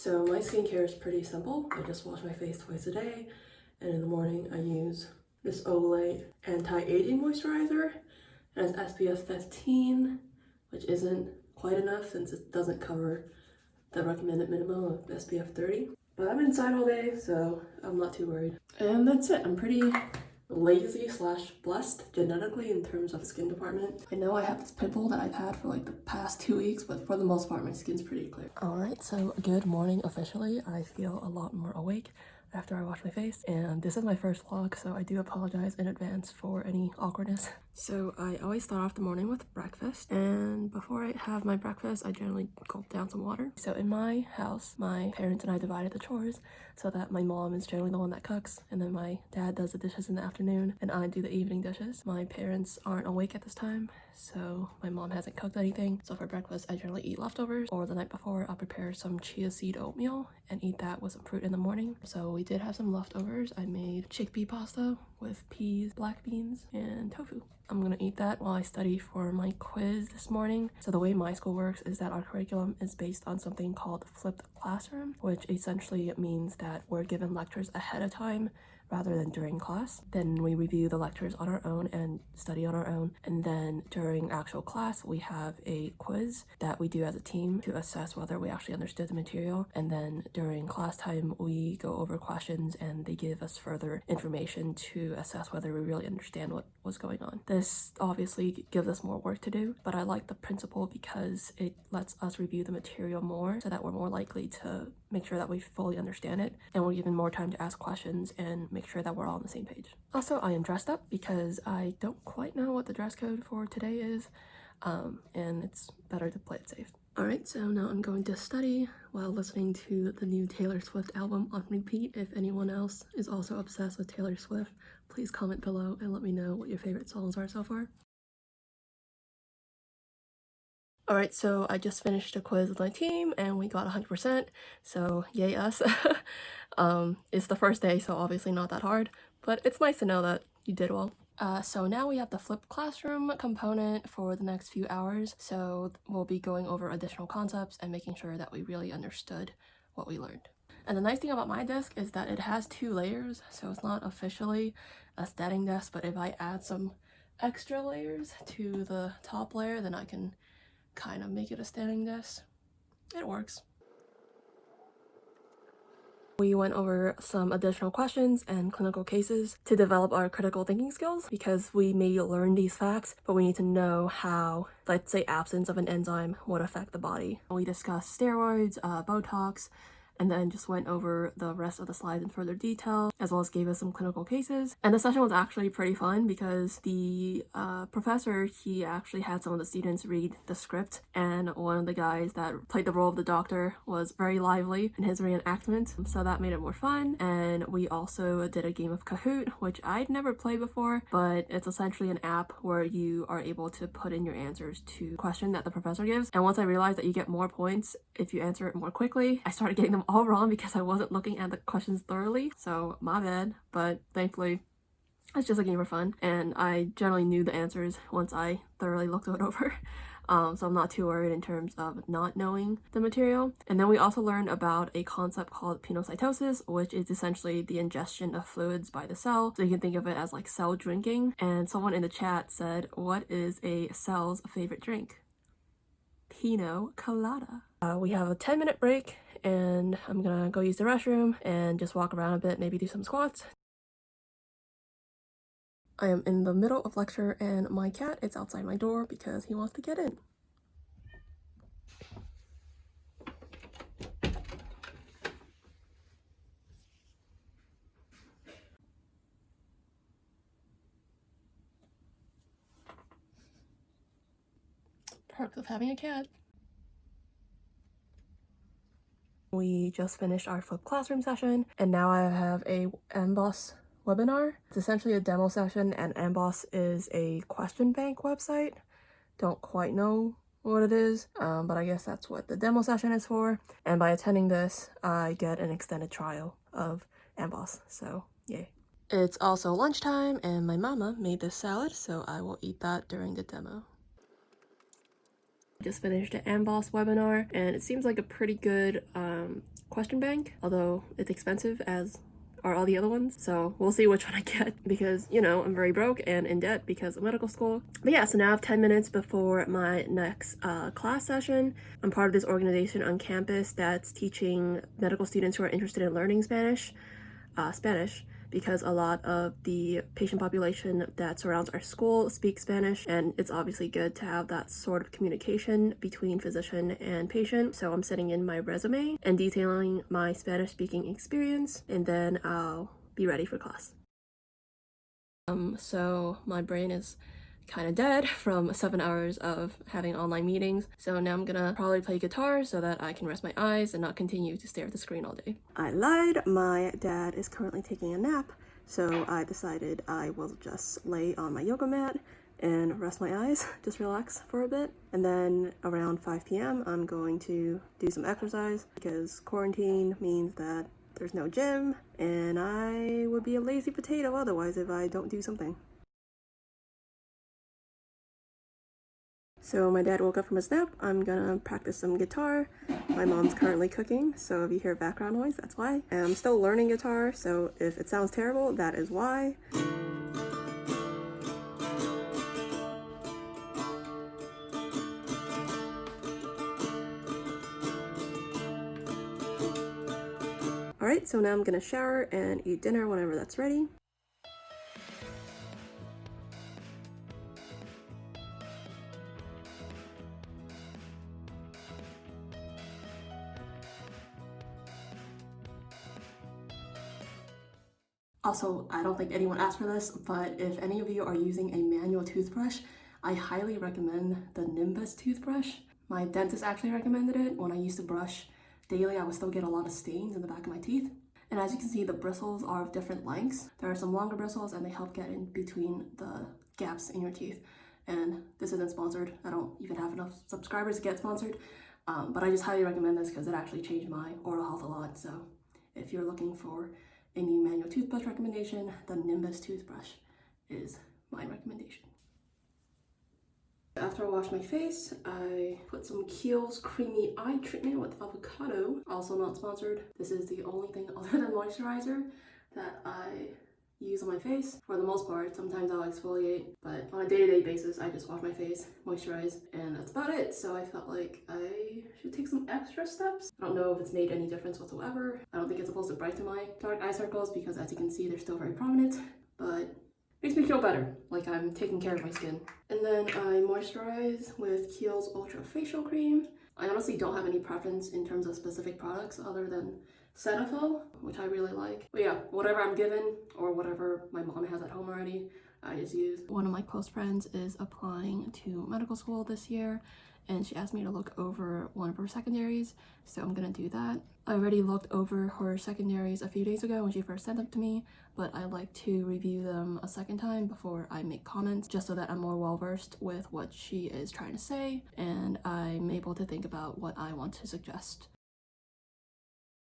So my skincare is pretty simple. I just wash my face twice a day, and in the morning I use this Olay Anti-Aging Moisturizer. It has SPF 15, which isn't quite enough since it doesn't cover the recommended minimum of SPF 30. But I'm inside all day, so I'm not too worried. And that's it. I'm pretty lazy / blessed genetically in terms of skin department. I know I have this pimple that I've had for like the past 2 weeks, but for the most part my skin's pretty clear. Alright, so good morning officially. I feel a lot more awake after I wash my face, and this is my first vlog, so I do apologize in advance for any awkwardness. So I always start off the morning with breakfast, and before I have my breakfast I generally gulp down some water. So in my house, my parents and I divided the chores so that my mom is generally the one that cooks, and then my dad does the dishes in the afternoon and I do the evening dishes. My parents aren't awake at this time, so my mom hasn't cooked anything. So for breakfast I generally eat leftovers, or the night before I'll prepare some chia seed oatmeal and eat that with some fruit in the morning. So we did have some leftovers. I made chickpea pasta with peas, black beans, and tofu. I'm gonna eat that while I study for my quiz this morning. So the way my school works is that our curriculum is based on something called flipped classroom, which essentially means that we're given lectures ahead of time rather than during class. Then we review the lectures on our own and study on our own, and then during actual class we have a quiz that we do as a team to assess whether we actually understood the material, and then during class time we go over questions and they give us further information to assess whether we really understand what was going on. This obviously gives us more work to do, but I like the principle because it lets us review the material more so that we're more likely to make sure that we fully understand it, and we're given more time to ask questions and make sure that we're all on the same page. Also, I am dressed up because I don't quite know what the dress code for today is, and it's better to play it safe. Alright, so now I'm going to study while listening to the new Taylor Swift album on repeat. If anyone else is also obsessed with Taylor Swift, please comment below and let me know what your favorite songs are so far. Alright, so I just finished a quiz with my team and we got 100%, so yay us. It's the first day, so obviously not that hard, but it's nice to know that you did well. So now we have the flipped classroom component for the next few hours, so we'll be going over additional concepts and making sure that we really understood what we learned. And the nice thing about my desk is that it has 2 layers, so it's not officially a standing desk, but if I add some extra layers to the top layer, then I can kind of make it a standing desk. It works. We went over some additional questions and clinical cases to develop our critical thinking skills, because we may learn these facts, but we need to know how, let's say, absence of an enzyme would affect the body. We discussed steroids, Botox, and then just went over the rest of the slides in further detail, as well as gave us some clinical cases. And the session was actually pretty fun because the professor, he actually had some of the students read the script, and one of the guys that played the role of the doctor was very lively in his reenactment, so that made it more fun. And we also did a game of Kahoot, which I'd never played before, but it's essentially an app where you are able to put in your answers to the question that the professor gives. And once I realized that you get more points if you answer it more quickly, I started getting them all wrong because I wasn't looking at the questions thoroughly, so my bad. But thankfully it's just a game for fun, and I generally knew the answers once I thoroughly looked it over. So I'm not too worried in terms of not knowing the material. And then we also learned about a concept called pinocytosis, which is essentially the ingestion of fluids by the cell. So you can think of it as like cell drinking. And someone in the chat said, what is a cell's favorite drink? Pina colada. We have a 10-minute break, and I'm gonna go use the restroom and just walk around a bit, maybe do some squats. I am in the middle of lecture and my cat is outside my door because he wants to get in. Perks of having a cat. We just finished our flipped classroom session, and now I have a MBOSS webinar. It's essentially a demo session, and MBOSS is a question bank website. Don't quite know what it is, but I guess that's what the demo session is for. And by attending this, I get an extended trial of MBOSS, so yay. It's also lunchtime, and my mama made this salad, so I will eat that during the demo. Just finished an MBOSS webinar, and it seems like a pretty good question bank, although it's expensive as are all the other ones. So we'll see which one I get because, you know, I'm very broke and in debt because of medical school. But yeah, so now I have 10 minutes before my next class session. I'm part of this organization on campus that's teaching medical students who are interested in learning Spanish, because a lot of the patient population that surrounds our school speaks Spanish, and it's obviously good to have that sort of communication between physician and patient. So I'm sending in my resume and detailing my Spanish speaking experience, and then I'll be ready for class. So my brain is kind of dead from 7 hours of having online meetings, so now I'm gonna probably play guitar so that I can rest my eyes and not continue to stare at the screen all day. I lied. My dad is currently taking a nap, so I decided I will just lay on my yoga mat and rest my eyes, just relax for a bit. And then around 5 p.m. I'm going to do some exercise because quarantine means that there's no gym, and I would be a lazy potato otherwise if I don't do something. So my dad woke up from his nap. I'm gonna practice some guitar. My mom's currently cooking, so if you hear background noise, that's why. And I'm still learning guitar, so if it sounds terrible, that is why. Alright, so now I'm gonna shower and eat dinner whenever that's ready. Also, I don't think anyone asked for this, but if any of you are using a manual toothbrush, I highly recommend the Nimbus toothbrush. My dentist actually recommended it. When I used to brush daily, I would still get a lot of stains in the back of my teeth. And as you can see, the bristles are of different lengths. There are some longer bristles and they help get in between the gaps in your teeth. And this isn't sponsored. I don't even have enough subscribers to get sponsored. But I just highly recommend this because it actually changed my oral health a lot. So if you're looking for a new manual toothbrush recommendation, the Nimbus toothbrush is my recommendation. After I wash my face, I put some Kiehl's Creamy Eye Treatment with avocado. Also not sponsored. This is the only thing other than moisturizer that I use on my face. For the most part, sometimes I'll exfoliate, but on a day-to-day basis, I just wash my face, moisturize, and that's about it. So I felt like I should take some extra steps. I don't know if it's made any difference whatsoever. I don't think it's supposed to brighten my dark eye circles because as you can see, they're still very prominent, but makes me feel better, like I'm taking care of my skin. And then I moisturize with Kiehl's Ultra Facial Cream. I honestly don't have any preference in terms of specific products other than Cetaphil, which I really like. But yeah, whatever I'm given or whatever my mom has at home already, I just use. One of my close friends is applying to medical school this year, and she asked me to look over one of her secondaries, so I'm gonna do that. I already looked over her secondaries a few days ago when she first sent them to me, but I like to review them a second time before I make comments, just so that I'm more well-versed with what she is trying to say, and I'm able to think about what I want to suggest.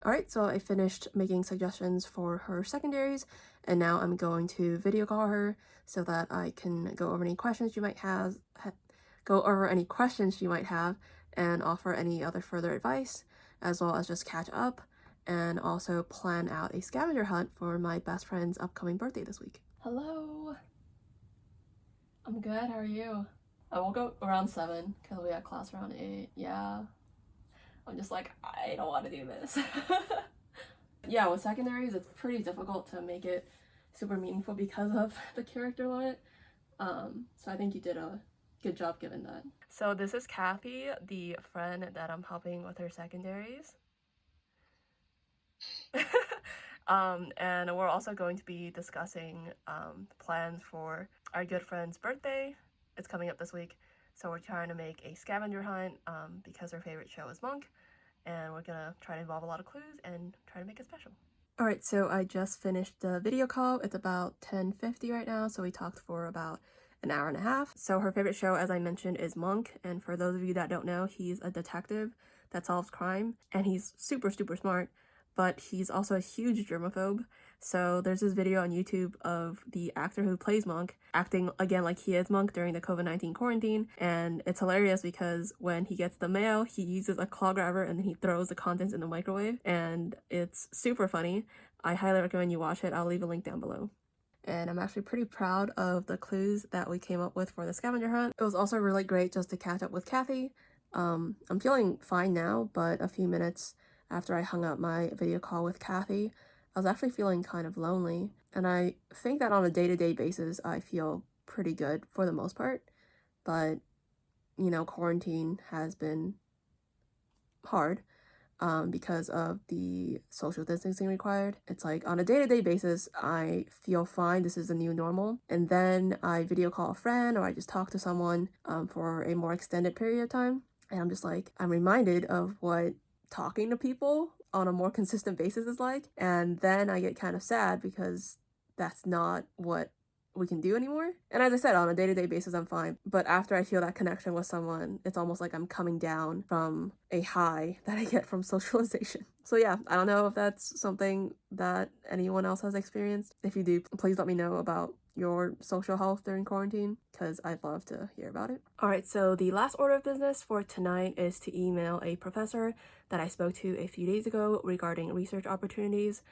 Alright, so I finished making suggestions for her secondaries, and now I'm going to video call her so that I can go over any questions she might have, and offer any other further advice, as well as just catch up, and also plan out a scavenger hunt for my best friend's upcoming birthday this week. Hello! I'm good, how are you? I woke up around 7 because we had class around 8, yeah. I'm just like, I don't want to do this. Yeah, with secondaries, it's pretty difficult to make it super meaningful because of the character limit. So I think you did a good job given that. So this is Kathy, the friend that I'm helping with her secondaries. And we're also going to be discussing plans for our good friend's birthday. It's coming up this week. So we're trying to make a scavenger hunt because her favorite show is Monk, and we're gonna try to involve a lot of clues and try to make it special. Alright, so I just finished the video call. It's about 10:50 right now, so we talked for about an hour and a half. So her favorite show, as I mentioned, is Monk, and for those of you that don't know, he's a detective that solves crime, and he's super, super smart, but he's also a huge germaphobe. So there's this video on YouTube of the actor who plays Monk acting again like he is Monk during the COVID-19 quarantine, and it's hilarious because when he gets the mail, he uses a claw grabber and then he throws the contents in the microwave, and it's super funny. I highly recommend you watch it. I'll leave a link down below. And I'm actually pretty proud of the clues that we came up with for the scavenger hunt. It was also really great just to catch up with Kathy. I'm feeling fine now, but a few minutes after I hung up my video call with Kathy, I was actually feeling kind of lonely. And I think that on a day-to-day basis, I feel pretty good for the most part. But, you know, quarantine has been hard. Because of the social distancing required. It's like on a day-to-day basis, I feel fine. This is the new normal. And then I video call a friend or I just talk to someone for a more extended period of time. And I'm just like, I'm reminded of what talking to people on a more consistent basis is like. And then I get kind of sad because that's not what we can do anymore. And as I said, on a day-to-day basis, I'm fine. But after I feel that connection with someone, it's almost like I'm coming down from a high that I get from socialization. So yeah, I don't know if that's something that anyone else has experienced. If you do, please let me know about your social health during quarantine, because I'd love to hear about it. All right, so the last order of business for tonight is to email a professor that I spoke to a few days ago regarding research opportunities.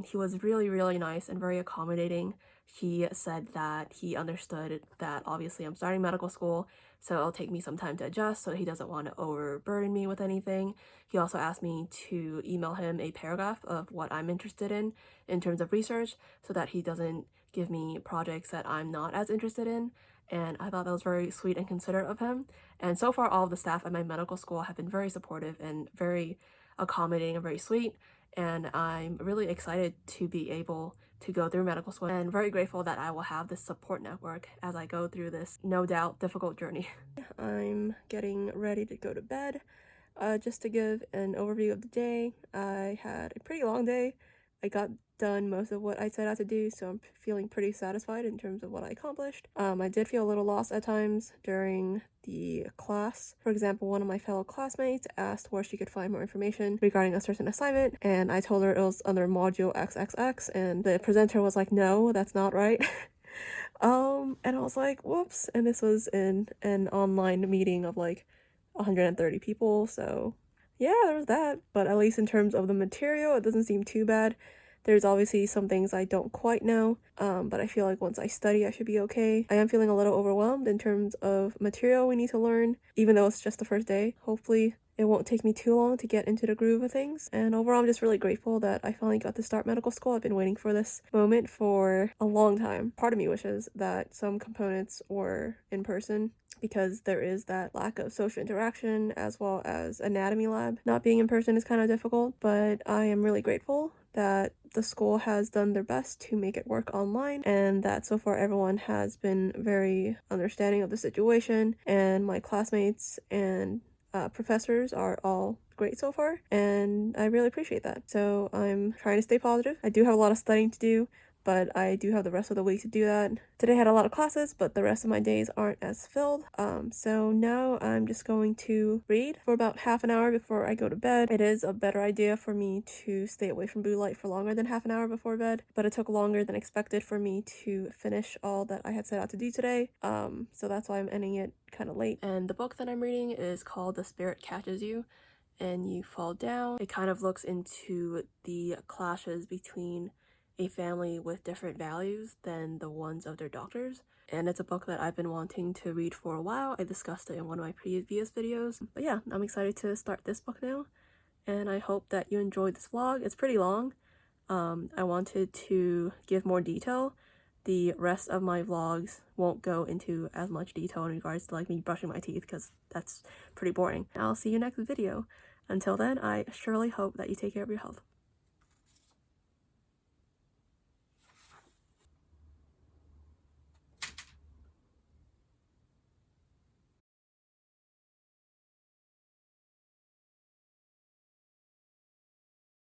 He was really nice and very accommodating. He said that he understood that obviously I'm starting medical school, so it'll take me some time to adjust, so he doesn't want to overburden me with anything. He also asked me to email him a paragraph of what I'm interested in terms of research, so that he doesn't give me projects that I'm not as interested in. And I thought that was very sweet and considerate of him. And so far, all of the staff at my medical school have been very supportive and very accommodating and very sweet. And I'm really excited to be able to go through medical school and very grateful that I will have this support network as I go through this no doubt difficult journey. I'm getting ready to go to bed. Just to give an overview of the day, I had a pretty long day. I got done most of what I set out to do, so I'm feeling pretty satisfied in terms of what I accomplished. I did feel a little lost at times during the class. For example, one of my fellow classmates asked where she could find more information regarding a certain assignment, and I told her it was under module XXX, and the presenter was like, no, that's not right. And I was like, whoops. And this was in an online meeting of like 130 people, so yeah, there's that. But at least in terms of the material, it doesn't seem too bad. There's obviously some things I don't quite know, but I feel like once I study, I should be okay. I am feeling a little overwhelmed in terms of material we need to learn, even though it's just the first day. Hopefully, it won't take me too long to get into the groove of things. And overall, I'm just really grateful that I finally got to start medical school. I've been waiting for this moment for a long time. Part of me wishes that some components were in person, because there is that lack of social interaction as well as anatomy lab. Not being in person is kind of difficult, but I am really grateful that the school has done their best to make it work online, and that so far everyone has been very understanding of the situation, and my classmates and professors are all great so far, and I really appreciate that. So I'm trying to stay positive. I do have a lot of studying to do, but I do have the rest of the week to do that. Today I had a lot of classes, but the rest of my days aren't as filled. So now I'm just going to read for about half an hour before I go to bed. It is a better idea for me to stay away from blue light for longer than half an hour before bed, but it took longer than expected for me to finish all that I had set out to do today. So that's why I'm ending it kind of late. And the book that I'm reading is called The Spirit Catches You and You Fall Down. It kind of looks into the clashes between a family with different values than the ones of their doctors. And it's a book that I've been wanting to read for a while. I discussed it in one of my previous videos. But yeah, I'm excited to start this book now. And I hope that you enjoyed this vlog. It's pretty long. I wanted to give more detail. The rest of my vlogs won't go into as much detail in regards to like me brushing my teeth, because that's pretty boring. I'll see you next video. Until then, I surely hope that you take care of your health.